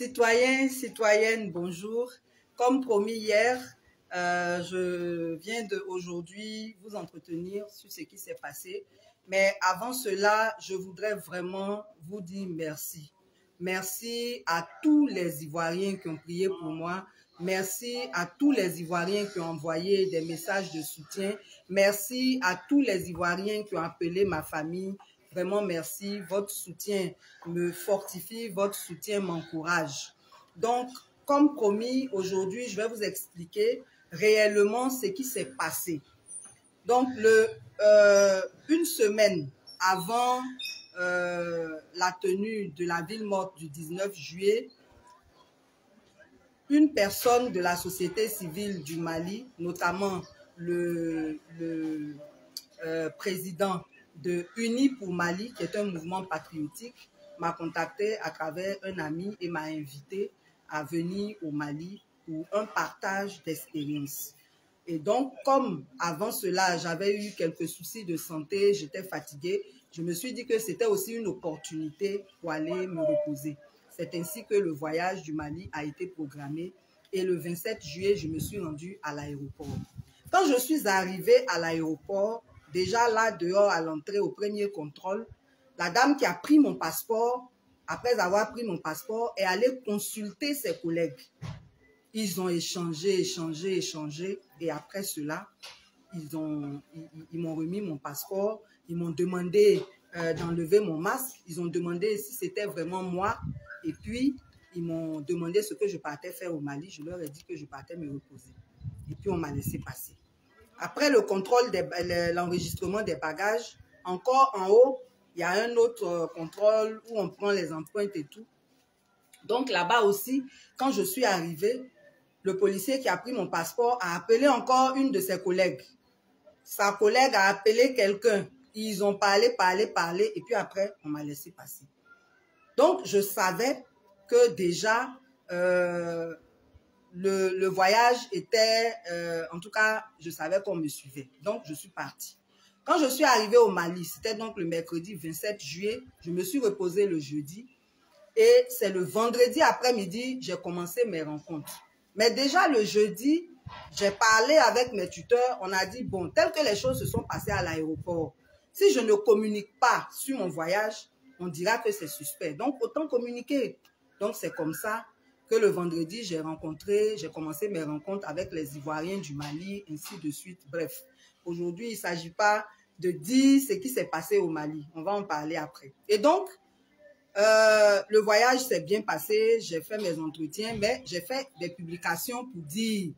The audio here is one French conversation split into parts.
Citoyens, citoyennes, bonjour. Comme promis hier, je viens aujourd'hui vous entretenir sur ce qui s'est passé. Mais avant cela, je voudrais vraiment vous dire merci. Merci à tous les Ivoiriens qui ont prié pour moi. Merci à tous les Ivoiriens qui ont envoyé des messages de soutien. Merci à tous les Ivoiriens qui ont appelé ma famille. Vraiment, merci. Votre soutien me fortifie, votre soutien m'encourage. Donc, comme promis, aujourd'hui, je vais vous expliquer réellement ce qui s'est passé. Donc, une semaine avant la tenue de la ville morte du 19 juillet, une personne de la société civile du Mali, notamment le président de Unis pour Mali, qui est un mouvement patriotique, m'a contacté à travers un ami et m'a invité à venir au Mali pour un partage d'expérience. Et donc, comme avant cela, j'avais eu quelques soucis de santé, j'étais fatiguée, je me suis dit que c'était aussi une opportunité pour aller me reposer. C'est ainsi que le voyage du Mali a été programmé et le 27 juillet, je me suis rendue à l'aéroport. Quand je suis arrivée à l'aéroport, déjà là, dehors, à l'entrée, au premier contrôle, la dame qui a pris mon passeport, après avoir pris mon passeport, est allée consulter ses collègues. Ils ont échangé, et après cela, ils m'ont remis mon passeport, ils m'ont demandé d'enlever mon masque, ils ont demandé si c'était vraiment moi, et puis ils m'ont demandé ce que je partais faire au Mali. Je leur ai dit que je partais me reposer, et puis on m'a laissé passer. Après le contrôle, l'enregistrement des bagages, encore en haut, il y a un autre contrôle où on prend les empreintes et tout. Donc là-bas aussi, quand je suis arrivée, le policier qui a pris mon passeport a appelé encore une de ses collègues. Sa collègue a appelé quelqu'un. Ils ont parlé, et puis après, on m'a laissé passer. Donc, je savais que déjà, le voyage était, en tout cas, je savais qu'on me suivait. Donc, je suis partie. Quand je suis arrivée au Mali, c'était donc le mercredi 27 juillet, je me suis reposée le jeudi. Et c'est le vendredi après-midi, j'ai commencé mes rencontres. Mais déjà le jeudi, j'ai parlé avec mes tuteurs. On a dit, bon, tel que les choses se sont passées à l'aéroport, si je ne communique pas sur mon voyage, on dira que c'est suspect. Donc, autant communiquer. Donc, c'est comme ça que le vendredi, j'ai commencé mes rencontres avec les Ivoiriens du Mali, ainsi de suite. Bref, aujourd'hui, il ne s'agit pas de dire ce qui s'est passé au Mali. On va en parler après. Et donc, le voyage s'est bien passé, j'ai fait mes entretiens, mais j'ai fait des publications pour dire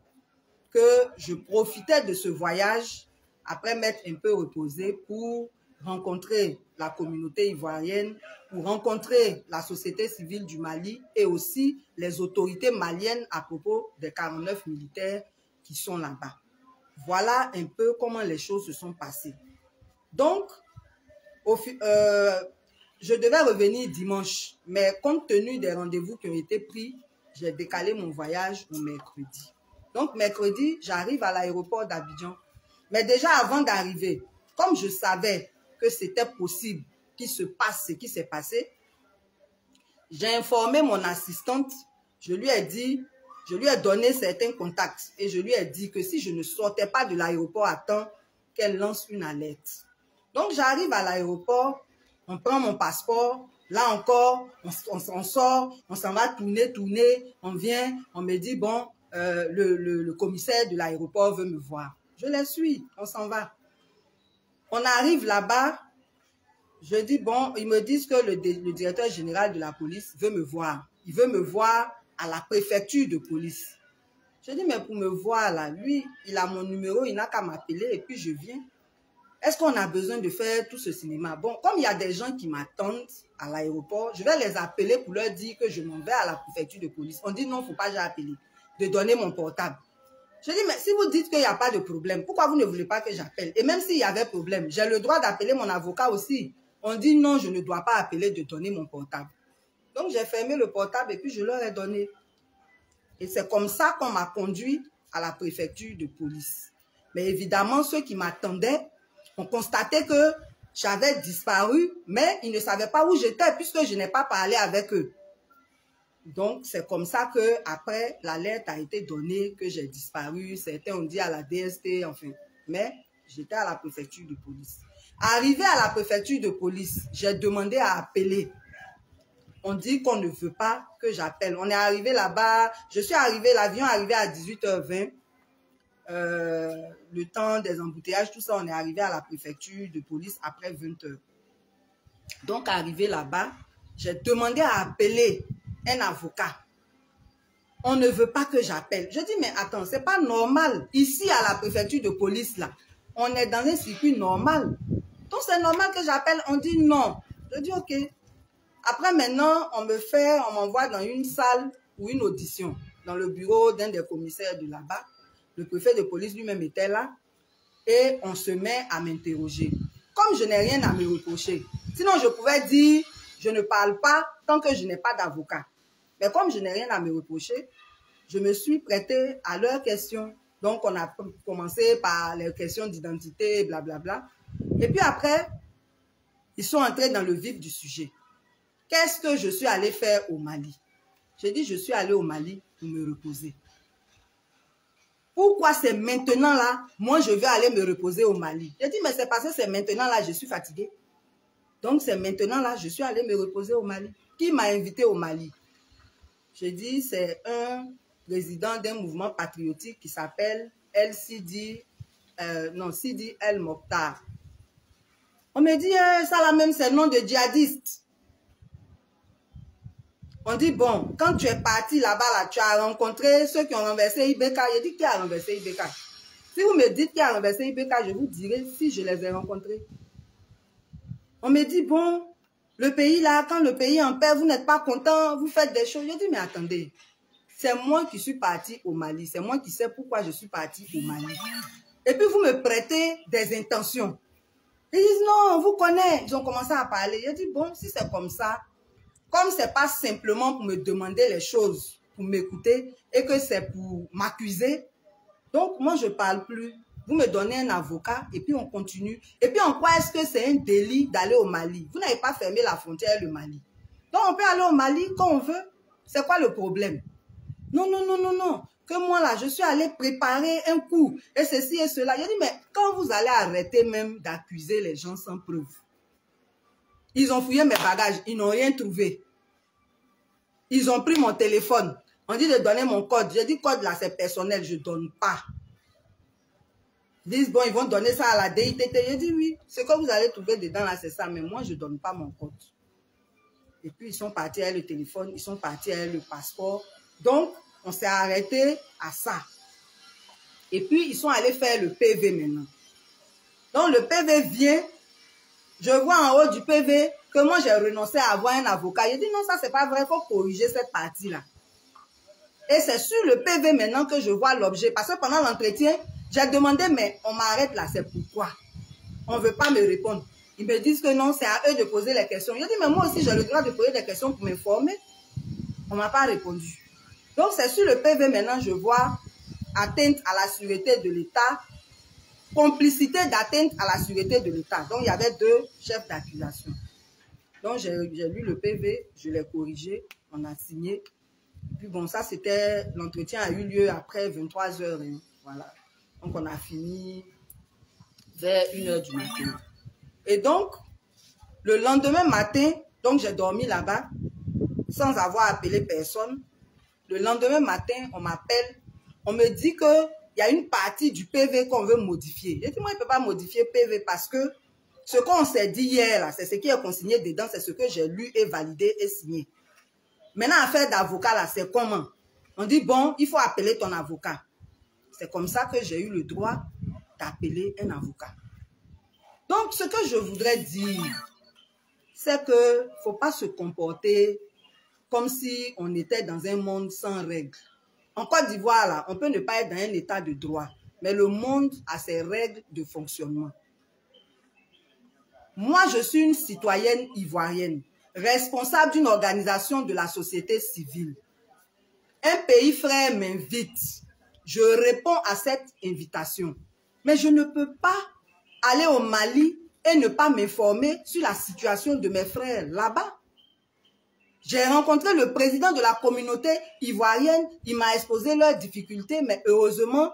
que je profitais de ce voyage après m'être un peu reposée pour rencontrer la communauté ivoirienne, pour rencontrer la société civile du Mali et aussi les autorités maliennes à propos des 49 militaires qui sont là-bas. Voilà un peu comment les choses se sont passées. Donc, je devais revenir dimanche, mais compte tenu des rendez-vous qui ont été pris, j'ai décalé mon voyage au mercredi. Donc, mercredi, j'arrive à l'aéroport d'Abidjan. Mais déjà, avant d'arriver, comme je savais que c'était possible qu'il se passe ce qui s'est passé, j'ai informé mon assistante, je lui ai donné certains contacts et je lui ai dit que si je ne sortais pas de l'aéroport à temps, qu'elle lance une alerte. Donc, j'arrive à l'aéroport, on prend mon passeport, là encore, on sort, on s'en va tourner, on vient, on me dit, bon, le commissaire de l'aéroport veut me voir. Je les suis, on s'en va. On arrive là-bas, je dis, bon, ils me disent que le directeur général de la police veut me voir. Il veut me voir à la préfecture de police. Je dis, mais pour me voir là, lui, il a mon numéro, il n'a qu'à m'appeler et puis je viens. Est-ce qu'on a besoin de faire tout ce cinéma? Bon, comme il y a des gens qui m'attendent à l'aéroport, je vais les appeler pour leur dire que je m'en vais à la préfecture de police. On dit non, il ne faut pas appeler, de donner mon portable. Je dis, mais si vous dites qu'il n'y a pas de problème, pourquoi vous ne voulez pas que j'appelle? Et même s'il y avait problème, j'ai le droit d'appeler mon avocat aussi. On dit non, je ne dois pas appeler, de donner mon portable. Donc, j'ai fermé le portable et puis je leur ai donné. Et c'est comme ça qu'on m'a conduit à la préfecture de police. Mais évidemment, ceux qui m'attendaient ont constaté que j'avais disparu, mais ils ne savaient pas où j'étais puisque je n'ai pas parlé avec eux. Donc, c'est comme ça que après l'alerte a été donnée, que j'ai disparu. Certains ont dit à la DST, enfin. Mais j'étais à la préfecture de police. Arrivé à la préfecture de police, j'ai demandé à appeler. On dit qu'on ne veut pas que j'appelle. On est arrivé là-bas. Je suis arrivé, l'avion est arrivé à 18h20. Le temps des embouteillages, tout ça, on est arrivé à la préfecture de police après 20h. Donc, arrivé là-bas, j'ai demandé à appeler un avocat. On ne veut pas que j'appelle. Je dis, mais attends, c'est pas normal. Ici, à la préfecture de police, là, on est dans un circuit normal. Donc, c'est normal que j'appelle. On dit non. Je dis, ok. Après, maintenant, on m'envoie dans une salle ou une audition, dans le bureau d'un des commissaires de là-bas. Le préfet de police lui-même était là. Et on se met à m'interroger. Comme je n'ai rien à me reprocher. Sinon, je pouvais dire, je ne parle pas tant que je n'ai pas d'avocat. Mais comme je n'ai rien à me reprocher, je me suis prêtée à leurs questions. Donc, on a commencé par les questions d'identité, blablabla. Et puis après, ils sont entrés dans le vif du sujet. Qu'est-ce que je suis allée faire au Mali? J'ai dit, je suis allée au Mali pour me reposer. Pourquoi c'est maintenant là, moi je vais aller me reposer au Mali? J'ai dit, mais c'est parce que c'est maintenant là, je suis fatiguée. Donc c'est maintenant là, je suis allée me reposer au Mali. Qui m'a invité au Mali? J'ai dit, c'est un président d'un mouvement patriotique qui s'appelle Sidi El Mokhtar. On me dit, ça là même, c'est le nom de djihadiste. On dit, bon, quand tu es parti là-bas, là, tu as rencontré ceux qui ont renversé IBK. J'ai dit, qui a renversé IBK? Si vous me dites qui a renversé IBK, je vous dirai si je les ai rencontrés. On me dit, bon, le pays là, quand le pays est en paix, vous n'êtes pas content, vous faites des choses. J'ai dit, mais attendez, c'est moi qui suis parti au Mali. C'est moi qui sais pourquoi je suis parti au Mali. Et puis, vous me prêtez des intentions. Ils disent, non, on vous connaît. Ils ont commencé à parler. J'ai dit, bon, si c'est comme ça, comme ce n'est pas simplement pour me demander les choses, pour m'écouter, et que c'est pour m'accuser, donc moi je ne parle plus. Vous me donnez un avocat, et puis on continue. Et puis en quoi est-ce que c'est un délit d'aller au Mali? Vous n'avez pas fermé la frontière le Mali. Donc on peut aller au Mali quand on veut. C'est quoi le problème? Non, non, non, non, non. Que moi là, je suis allée préparer un coup, et ceci et cela. J'ai dit, mais quand vous allez arrêter même d'accuser les gens sans preuve? Ils ont fouillé mes bagages, ils n'ont rien trouvé. Ils ont pris mon téléphone. On dit de donner mon code. J'ai dit, code là, c'est personnel, je ne donne pas. Ils disent, bon, ils vont donner ça à la DITT. J'ai dit, oui, ce que vous allez trouver dedans là, c'est ça, mais moi, je ne donne pas mon code. Et puis, ils sont partis avec le téléphone, ils sont partis avec le passeport. Donc, on s'est arrêté à ça. Et puis, ils sont allés faire le PV maintenant. Donc, le PV vient. Je vois en haut du PV que moi, j'ai renoncé à avoir un avocat. J'ai dit, non, ça, c'est pas vrai, il faut corriger cette partie-là. Et c'est sur le PV maintenant que je vois l'objet. Parce que pendant l'entretien, j'ai demandé, mais on m'arrête là, c'est pourquoi? On ne veut pas me répondre. Ils me disent que non, c'est à eux de poser les questions. J'ai dit, mais moi aussi, j'ai le droit de poser des questions pour m'informer. On ne m'a pas répondu. Donc, c'est sur le PV maintenant, je vois atteinte à la sûreté de l'État, complicité d'atteinte à la sûreté de l'État. Donc, il y avait deux chefs d'accusation. Donc, j'ai lu le PV, je l'ai corrigé, on a signé. Puis bon, ça, c'était, l'entretien a eu lieu après 23h. Hein, voilà. Donc, on a fini vers 1h du matin. Et donc, le lendemain matin, donc j'ai dormi là-bas, sans avoir appelé personne. Le lendemain matin, on m'appelle, on me dit qu'il y a une partie du PV qu'on veut modifier. J'ai dit, moi, je ne peux pas modifier PV parce que ce qu'on s'est dit hier, c'est ce qui est consigné dedans, c'est ce que j'ai lu et validé et signé. Maintenant, affaire d'avocat, là, c'est comment? On dit, bon, il faut appeler ton avocat. C'est comme ça que j'ai eu le droit d'appeler un avocat. Donc, ce que je voudrais dire, c'est qu'il ne faut pas se comporter comme si on était dans un monde sans règles. En Côte d'Ivoire, là, on peut ne pas être dans un état de droit, mais le monde a ses règles de fonctionnement. Moi, je suis une citoyenne ivoirienne, responsable d'une organisation de la société civile. Un pays frère m'invite. Je réponds à cette invitation. Mais je ne peux pas aller au Mali et ne pas m'informer sur la situation de mes frères là-bas. J'ai rencontré le président de la communauté ivoirienne, il m'a exposé leurs difficultés, mais heureusement,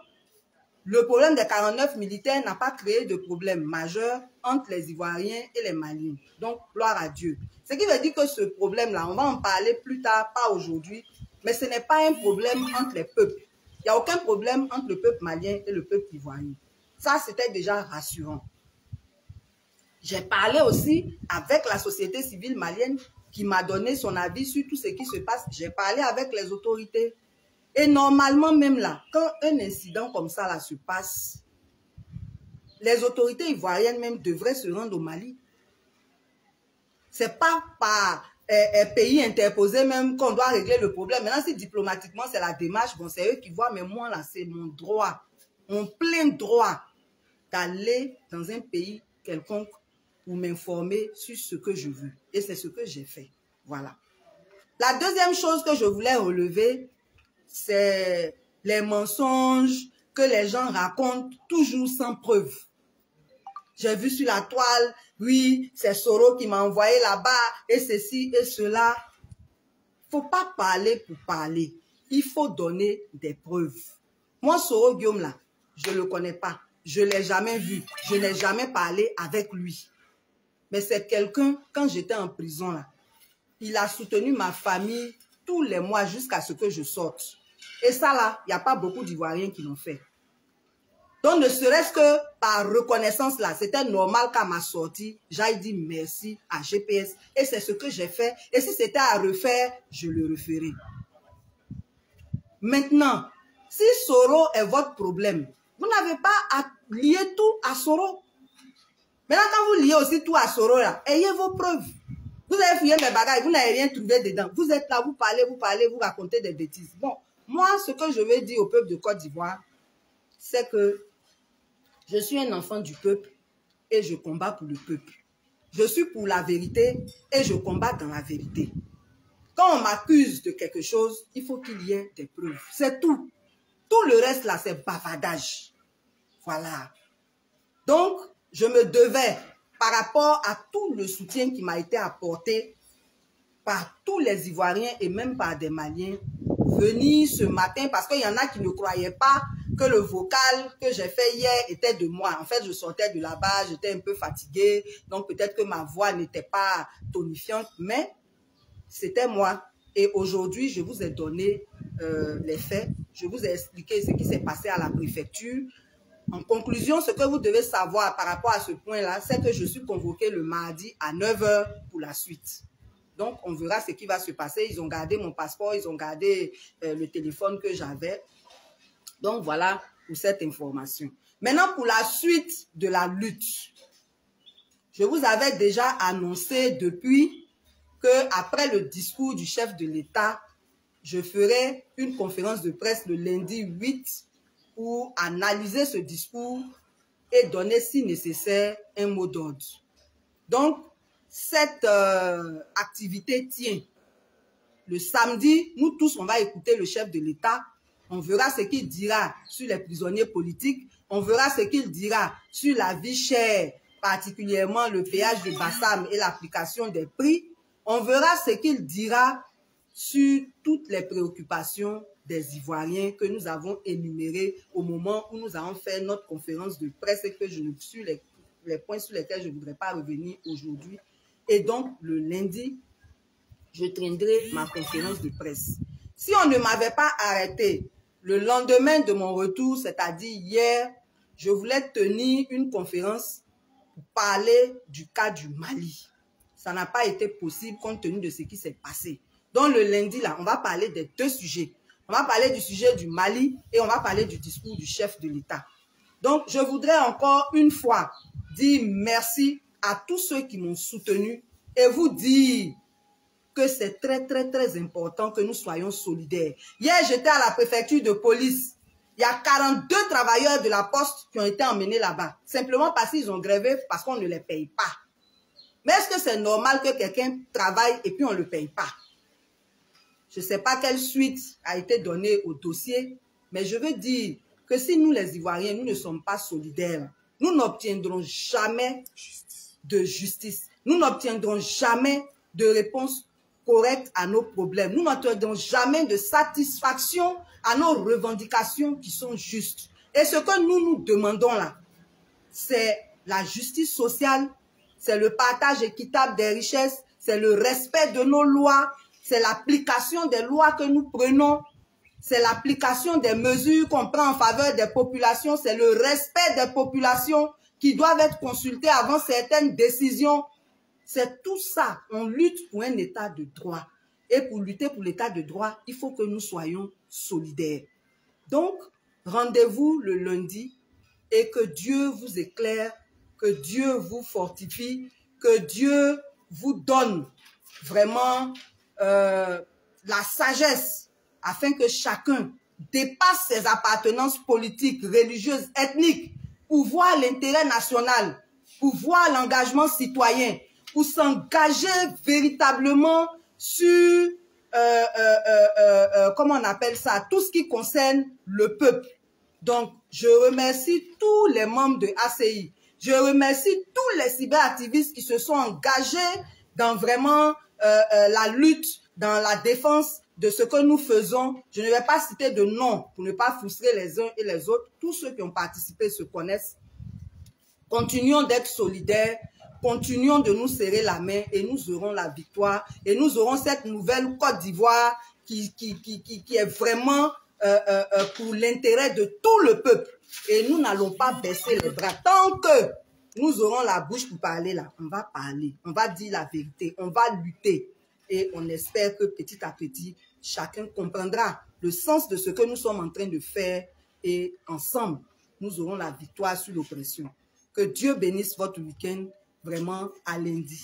le problème des 49 militaires n'a pas créé de problème majeur entre les Ivoiriens et les Maliens. Donc, gloire à Dieu. Ce qui veut dire que ce problème-là, on va en parler plus tard, pas aujourd'hui, mais ce n'est pas un problème entre les peuples. Il n'y a aucun problème entre le peuple malien et le peuple ivoirien. Ça, c'était déjà rassurant. J'ai parlé aussi avec la société civile malienne qui m'a donné son avis sur tout ce qui se passe. J'ai parlé avec les autorités. Et normalement, même là, quand un incident comme ça là, se passe, les autorités ivoiriennes même devraient se rendre au Mali. Ce n'est pas par pays interposé même qu'on doit régler le problème. Maintenant, si diplomatiquement, c'est la démarche, bon, c'est eux qui voient, mais moi, là, c'est mon droit, mon plein droit d'aller dans un pays quelconque pour m'informer sur ce que je veux. Et c'est ce que j'ai fait. Voilà. La deuxième chose que je voulais relever, c'est les mensonges que les gens racontent toujours sans preuve. J'ai vu sur la toile, oui, c'est Soro qui m'a envoyé là-bas, et ceci et cela. Il ne faut pas parler pour parler. Il faut donner des preuves. Moi, Soro Guillaume, là, je ne le connais pas. Je ne l'ai jamais vu. Je n'ai jamais parlé avec lui. Mais c'est quelqu'un, quand j'étais en prison, là, il a soutenu ma famille tous les mois jusqu'à ce que je sorte. Et ça, là, il n'y a pas beaucoup d'Ivoiriens qui l'ont fait. Donc, ne serait-ce que par reconnaissance, là, c'était normal qu'à ma sortie, j'aille dire merci à GPS. Et c'est ce que j'ai fait. Et si c'était à refaire, je le referai. Maintenant, si Soro est votre problème, vous n'avez pas à lier tout à Soro. Maintenant, quand vous liez aussi tout à Soro, là, ayez vos preuves. Vous avez fouillé mes bagages, vous n'avez rien trouvé dedans. Vous êtes là, vous parlez, vous racontez des bêtises. Bon, moi, ce que je veux dire au peuple de Côte d'Ivoire, c'est que je suis un enfant du peuple et je combats pour le peuple. Je suis pour la vérité et je combats dans la vérité. Quand on m'accuse de quelque chose, il faut qu'il y ait des preuves. C'est tout. Tout le reste là, c'est bavardage. Voilà. Donc, je me devais, par rapport à tout le soutien qui m'a été apporté par tous les Ivoiriens et même par des Maliens, venir ce matin, parce qu'il y en a qui ne croyaient pas que le vocal que j'ai fait hier était de moi. En fait, je sortais de là-bas, j'étais un peu fatiguée, donc peut-être que ma voix n'était pas tonifiante, mais c'était moi. Et aujourd'hui, je vous ai donné les faits, je vous ai expliqué ce qui s'est passé à la préfecture. En conclusion, ce que vous devez savoir par rapport à ce point-là, c'est que je suis convoquée le mardi à 9 h pour la suite. Donc, on verra ce qui va se passer. Ils ont gardé mon passeport, ils ont gardé le téléphone que j'avais. Donc, voilà pour cette information. Maintenant, pour la suite de la lutte, je vous avais déjà annoncé depuis qu'après le discours du chef de l'État, je ferai une conférence de presse le lundi 8 pour analyser ce discours et donner, si nécessaire, un mot d'ordre. Donc, cette activité tient. Le samedi, nous tous, on va écouter le chef de l'État. On verra ce qu'il dira sur les prisonniers politiques. On verra ce qu'il dira sur la vie chère, particulièrement le péage de Bassam et l'application des prix. On verra ce qu'il dira sur toutes les préoccupations des Ivoiriens que nous avons énumérées au moment où nous avons fait notre conférence de presse et que je ne suis les points sur lesquels je ne voudrais pas revenir aujourd'hui. Et donc, le lundi, je tiendrai ma conférence de presse. Si on ne m'avait pas arrêté le lendemain de mon retour, c'est-à-dire hier, je voulais tenir une conférence pour parler du cas du Mali. Ça n'a pas été possible compte tenu de ce qui s'est passé. Donc, le lundi, là, on va parler des deux sujets. On va parler du sujet du Mali et on va parler du discours du chef de l'État. Donc, je voudrais encore une fois dire merci à tous ceux qui m'ont soutenu et vous dire que c'est très, très, très important que nous soyons solidaires. Hier, j'étais à la préfecture de police. Il y a 42 travailleurs de la poste qui ont été emmenés là-bas. Simplement parce qu'ils ont grévé, parce qu'on ne les paye pas. Mais est-ce que c'est normal que quelqu'un travaille et puis on ne le paye pas? Je ne sais pas quelle suite a été donnée au dossier, mais je veux dire que si nous, les Ivoiriens, nous ne sommes pas solidaires, nous n'obtiendrons jamais de justice. Nous n'obtiendrons jamais de réponse correcte à nos problèmes. Nous n'attendons jamais de satisfaction à nos revendications qui sont justes. Et ce que nous demandons là, c'est la justice sociale, c'est le partage équitable des richesses, c'est le respect de nos lois, c'est l'application des lois que nous prenons, c'est l'application des mesures qu'on prend en faveur des populations, c'est le respect des populations qui doivent être consultées avant certaines décisions. C'est tout ça. On lutte pour un état de droit. Et pour lutter pour l'état de droit, il faut que nous soyons solidaires. Donc, rendez-vous le lundi et que Dieu vous éclaire, que Dieu vous fortifie, que Dieu vous donne vraiment la sagesse afin que chacun dépasse ses appartenances politiques, religieuses, ethniques pour voir l'intérêt national, pour voir l'engagement citoyen, pour s'engager véritablement sur, comment on appelle ça, tout ce qui concerne le peuple. Donc, je remercie tous les membres de ACI. Je remercie tous les cyberactivistes qui se sont engagés dans vraiment la lutte, dans la défense de ce que nous faisons. Je ne vais pas citer de noms pour ne pas frustrer les uns et les autres. Tous ceux qui ont participé se connaissent. Continuons d'être solidaires, continuons de nous serrer la main et nous aurons la victoire. Et nous aurons cette nouvelle Côte d'Ivoire qui est vraiment pour l'intérêt de tout le peuple. Et nous n'allons pas baisser les bras. Tant que nous aurons la bouche pour parler là, on va parler, on va dire la vérité, on va lutter. Et on espère que petit à petit, chacun comprendra le sens de ce que nous sommes en train de faire. Et ensemble, nous aurons la victoire sur l'oppression. Que Dieu bénisse votre week-end vraiment à lundi.